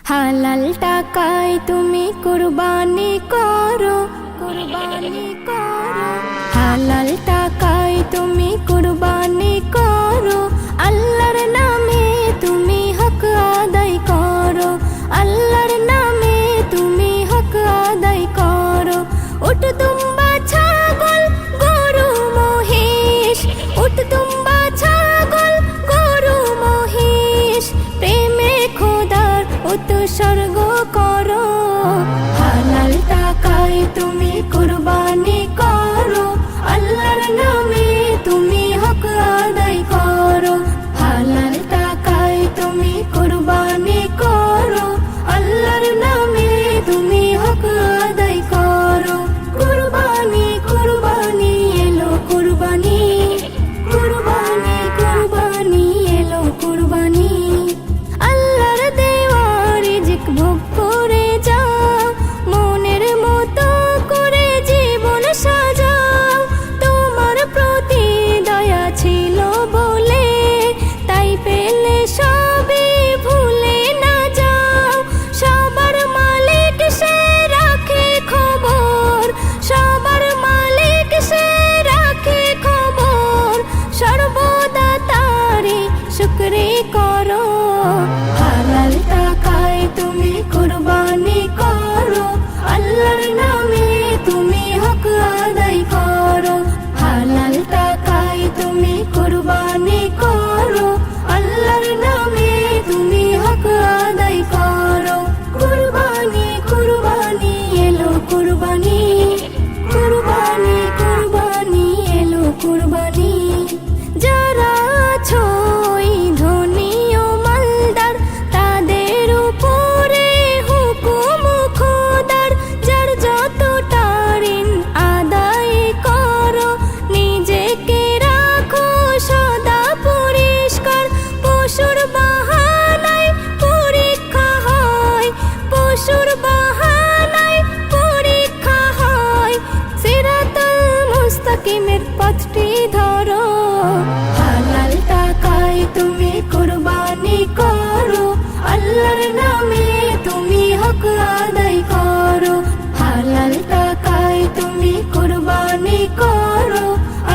হালাল টাকায় তুমি কুরবানি করো, কুরবানি করো। হালাল টাকায় তুমি কুরবানি করো, আল্লাহর নামে তুমি হক আদায় করো, আল্লাহর নামে তুমি হক আদায় করো। উট দুম্বা ছাগল গরু মহিষ, উট দুম্বা ছাগল গরু মহিষ, প্রেমে খোদার উৎসর্গ করো। হালাল টাকায় তুমি কুরবানি করো, আল্লাহর নামে তুমি হক আদায় করো। হালাল টাকায় তুমি কুরবানি করো, আল্লাহর নামে তুমি হক আদায় করো। কুরবানি কুরবানি এলো কুরবানি, কুরবানি কুরবানি এলো কুরবানি। আল্লাহর দেওয়া রিজিক ভোগ করে যাও, মনের মতো করে জীবন সাজাও। তোমার প্রতি দয়া ছিল বলে তাই পেলে সবই ভুলে না যাও। সবার মালিক সে রাখে খবর, সবার মালিক সে রাখে খবর, সর্বদা তারে শুকরি করো। হালাল টাকায় তুমি কুরবানি করো, আল্লাহর নামে তুমি হক আদায় করো। হালাল টাকায় তুমি কুরবানি করো, আল্লাহর নামে তুমি হক আদায় করো। কুরবানি কুরবানি এলো কুরবানি, কুরবানি কুরবানি এলো কুরবানি। যারা আছো এই ধনী ও মালদার, তাদের উপরে হুকুম খোদার। যার যতটা ঋণ আদায় করো, নিজেকে রাখো সদা পরিষ্কার। পশুর বাহানায় পরীক্ষা হয়, পশুর বাহানায় পরীক্ষা হয়। সিরাতাল মুস্তাকিমের পথটি ধরো। হালাল টাকায় তুমি কুরবানি করো, আল্লাহর নামে তুমি হক আদায় করো। হালাল টাকায় তুমি কুরবানি করো,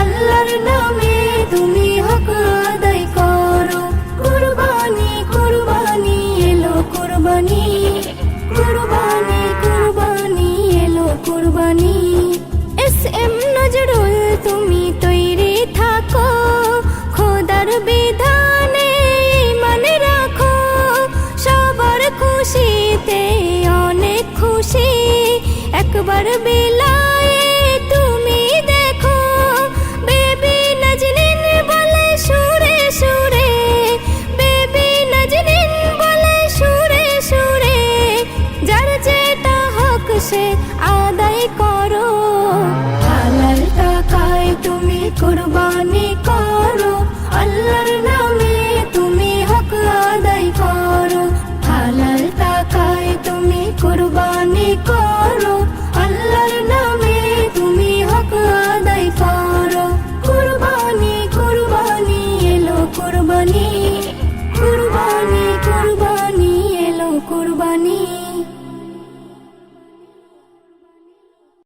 আল্লাহর নামে তুমি হক আদায় করো। কুরবানি কুরবানি এলো কুরবানি, কুরবানি কুরবানি এলো কুরবানি। এস.এম. নজরুল তুমি তৈরি থাকো, খোদার বিধানে ঈমান রাখো। সবার খুশিতে অনেক খুশি, একবার বিলাল